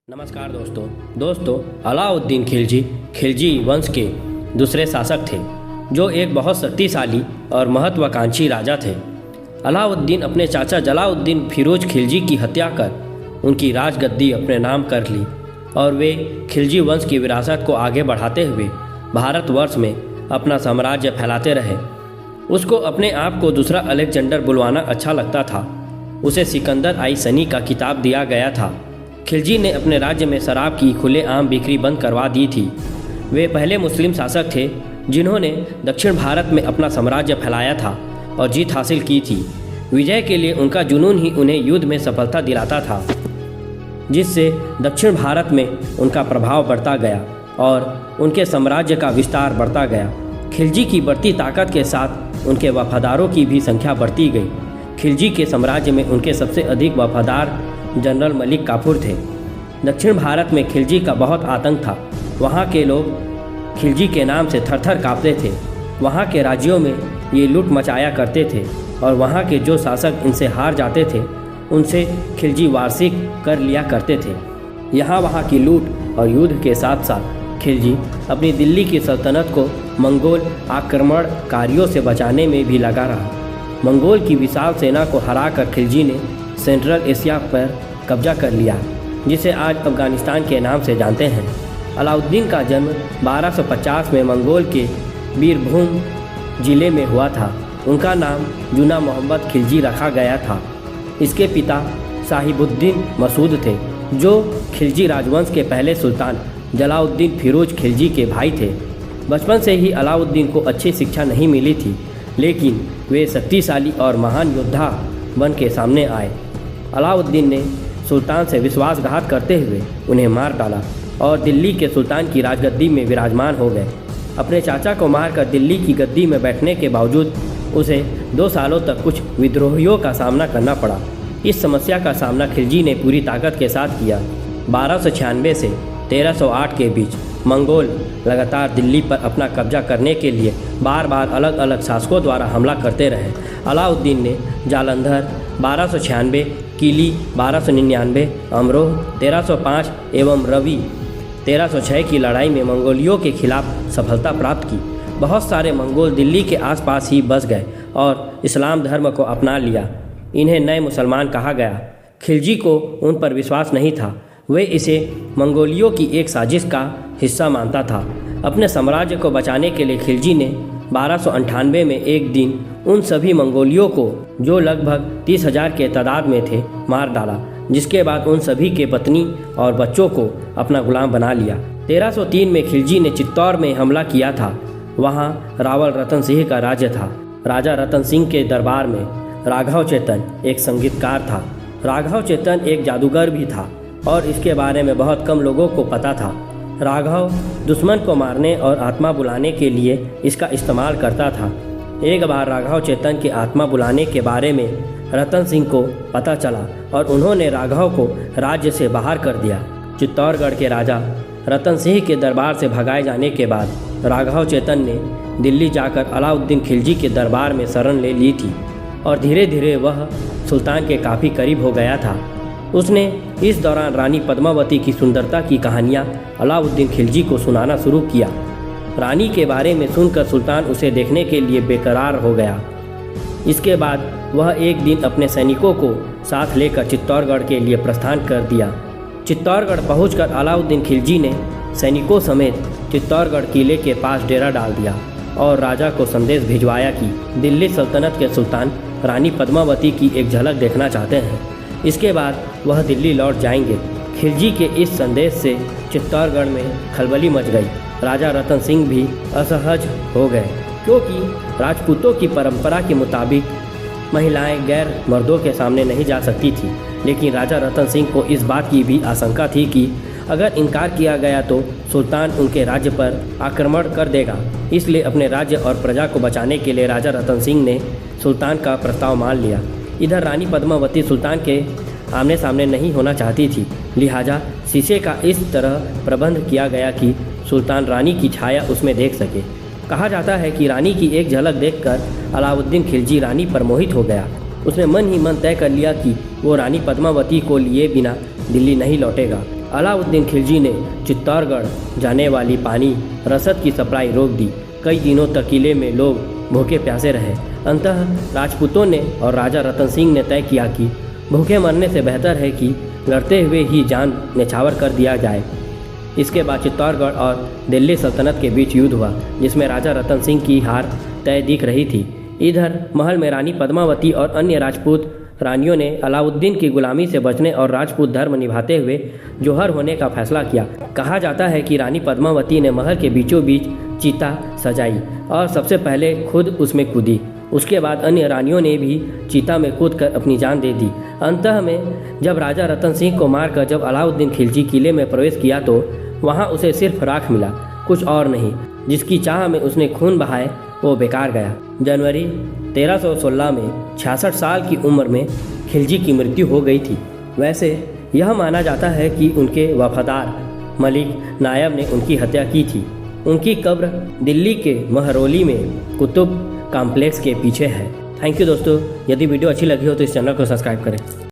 नमस्कार दोस्तों अलाउद्दीन खिलजी खिलजी वंश के दूसरे शासक थे जो एक बहुत शक्तिशाली और महत्वाकांक्षी राजा थे। अलाउद्दीन अपने चाचा जलाउद्दीन फिरोज खिलजी की हत्या कर उनकी राजगद्दी अपने नाम कर ली और वे खिलजी वंश की विरासत को आगे बढ़ाते हुए भारतवर्ष में अपना साम्राज्य फैलाते रहे। उसको अपने आप को दूसरा अलेक्जेंडर बुलवाना अच्छा लगता था। उसे सिकंदर आई सनी का खिताब दिया गया था। खिलजी ने अपने राज्य में शराब की खुलेआम बिक्री बंद करवा दी थी। वे पहले मुस्लिम शासक थे जिन्होंने दक्षिण भारत में अपना साम्राज्य फैलाया था और जीत हासिल की थी। विजय के लिए उनका जुनून ही उन्हें युद्ध में सफलता दिलाता था, जिससे दक्षिण भारत में उनका प्रभाव बढ़ता गया और उनके साम्राज्य का विस्तार बढ़ता गया। खिलजी की बढ़ती ताकत के साथ उनके वफादारों की भी संख्या बढ़ती गई। खिलजी के साम्राज्य में उनके सबसे अधिक वफादार जनरल मलिक काफूर थे। दक्षिण भारत में खिलजी का बहुत आतंक था। वहाँ के लोग खिलजी के नाम से थर-थर काँपते थे। वहाँ के राज्यों में ये लूट मचाया करते थे और वहाँ के जो शासक इनसे हार जाते थे उनसे खिलजी वार्षिक कर लिया करते थे। वहाँ की लूट और युद्ध के साथ साथ खिलजी अपनी दिल्ली की सल्तनत को मंगोल आक्रमणकारियों से बचाने में भी लगा रहा। मंगोल की विशाल सेना को हराकर खिलजी ने सेंट्रल एशिया पर कब्जा कर लिया, जिसे आज अफगानिस्तान के नाम से जानते हैं। अलाउद्दीन का जन्म 1250 में मंगोल के बीरभूम जिले में हुआ था। उनका नाम जुना मोहम्मद खिलजी रखा गया था। इसके पिता साहिबुद्दीन मसूद थे, जो खिलजी राजवंश के पहले सुल्तान जलाउद्दीन फिरोज खिलजी के भाई थे। बचपन से ही अलाउद्दीन को अच्छी शिक्षा नहीं मिली थी, लेकिन वे शक्तिशाली और महान योद्धा बन के सामने आए। अलाउद्दीन ने सुल्तान से विश्वासघात करते हुए उन्हें मार डाला और दिल्ली के सुल्तान की राजगद्दी में विराजमान हो गए। अपने चाचा को मारकर दिल्ली की गद्दी में बैठने के बावजूद उसे 2 सालों तक कुछ विद्रोहियों का सामना करना पड़ा। इस समस्या का सामना खिलजी ने पूरी ताकत के साथ किया। 1296 से 1308 के बीच मंगोल लगातार दिल्ली पर अपना कब्जा करने के लिए बार बार अलग अलग शासकों द्वारा हमला करते रहे। अलाउद्दीन ने जालंधर 1296, किली 1299, अमरोह 1305 एवं रवि 1306 की लड़ाई में मंगोलियों के खिलाफ सफलता प्राप्त की। बहुत सारे मंगोल दिल्ली के आसपास ही बस गए और इस्लाम धर्म को अपना लिया। इन्हें नए मुसलमान कहा गया। खिलजी को उन पर विश्वास नहीं था। वे इसे मंगोलियों की एक साजिश का हिस्सा मानता था। अपने साम्राज्य को बचाने के लिए खिलजी ने 1298 में एक दिन उन सभी मंगोलियों को, जो लगभग 30,000 के तादाद में थे, मार डाला, जिसके बाद उन सभी के पत्नी और बच्चों को अपना गुलाम बना लिया। 1303 में खिलजी ने चित्तौड़ में हमला किया था। वहाँ रावल रतन सिंह का राज्य था। राजा रतन सिंह के दरबार में राघव चेतन एक संगीतकार था। राघव चेतन एक जादूगर भी था और इसके बारे में बहुत कम लोगों को पता था। राघव दुश्मन को मारने और आत्मा बुलाने के लिए इसका इस्तेमाल करता था। एक बार राघव चेतन के आत्मा बुलाने के बारे में रतन सिंह को पता चला और उन्होंने राघव को राज्य से बाहर कर दिया। चित्तौड़गढ़ के राजा रतन सिंह के दरबार से भगाए जाने के बाद राघव चेतन ने दिल्ली जाकर अलाउद्दीन खिलजी के दरबार में शरण ले ली थी और धीरे धीरे वह सुल्तान के काफ़ी करीब हो गया था। उसने इस दौरान रानी पद्मावती की सुंदरता की कहानियाँ अलाउद्दीन खिलजी को सुनाना शुरू किया। रानी के बारे में सुनकर सुल्तान उसे देखने के लिए बेकरार हो गया। इसके बाद वह एक दिन अपने सैनिकों को साथ लेकर चित्तौड़गढ़ के लिए प्रस्थान कर दिया। चित्तौड़गढ़ पहुंचकर अलाउद्दीन खिलजी ने सैनिकों समेत चित्तौड़गढ़ किले के पास डेरा डाल दिया और राजा को संदेश भिजवाया कि दिल्ली सल्तनत के सुल्तान रानी पद्मावती की एक झलक देखना चाहते हैं। इसके बाद वह दिल्ली लौट जाएंगे। खिलजी के इस संदेश से चित्तौड़गढ़ में खलबली मच गई। राजा रतन सिंह भी असहज हो गए, क्योंकि राजपूतों की परंपरा के मुताबिक महिलाएं गैर मर्दों के सामने नहीं जा सकती थी। लेकिन राजा रतन सिंह को इस बात की भी आशंका थी कि अगर इनकार किया गया तो सुल्तान उनके राज्य पर आक्रमण कर देगा। इसलिए अपने राज्य और प्रजा को बचाने के लिए राजा रतन सिंह ने सुल्तान का प्रस्ताव मान लिया। इधर रानी पद्मावती सुल्तान के आमने सामने नहीं होना चाहती थी, लिहाजा शीशे का इस तरह प्रबंध किया गया कि सुल्तान रानी की छाया उसमें देख सके। कहा जाता है कि रानी की एक झलक देखकर अलाउद्दीन खिलजी रानी पर मोहित हो गया। उसने मन ही मन तय कर लिया कि वो रानी पद्मावती को लिए बिना दिल्ली नहीं लौटेगा। अलाउद्दीन खिलजी ने चित्तौड़गढ़ जाने वाली पानी रसद की सप्लाई रोक दी। कई दिनों तक किले में लोग भूखे प्यासे रहे। अंततः राजपूतों ने और राजा रतन सिंह ने तय किया कि भूखे मरने से बेहतर है कि लड़ते हुए ही जान न्यौछावर कर दिया जाए। इसके बाद चित्तौड़गढ़ और दिल्ली सल्तनत के बीच युद्ध हुआ, जिसमें राजा रतन सिंह की हार तय दिख रही थी। इधर महल में रानी पद्मावती और अन्य राजपूत रानियों ने अलाउद्दीन की गुलामी से बचने और राजपूत धर्म निभाते हुए जौहर होने का फैसला किया। कहा जाता है कि रानी पद्मावती ने महल के बीचों बीच चीता सजाई और सबसे पहले खुद उसमें कूदी। उसके बाद अन्य रानियों ने भी चीता में कूदकर अपनी जान दे दी। अंततः में जब राजा रतन सिंह को मारकर जब अलाउद्दीन खिलजी किले में प्रवेश किया तो वहाँ उसे सिर्फ राख मिला, कुछ और नहीं। जिसकी चाह में उसने खून बहाए वो बेकार गया। जनवरी 1316 में 66 साल की उम्र में खिलजी की मृत्यु हो गई थी। वैसे यह माना जाता है कि उनके वफादार मलिक नायब ने उनकी हत्या की थी। उनकी कब्र दिल्ली के महरौली में कुतुब कॉम्प्लेक्स के पीछे है। थैंक यू दोस्तों। यदि वीडियो अच्छी लगी हो तो इस चैनल को सब्सक्राइब करें।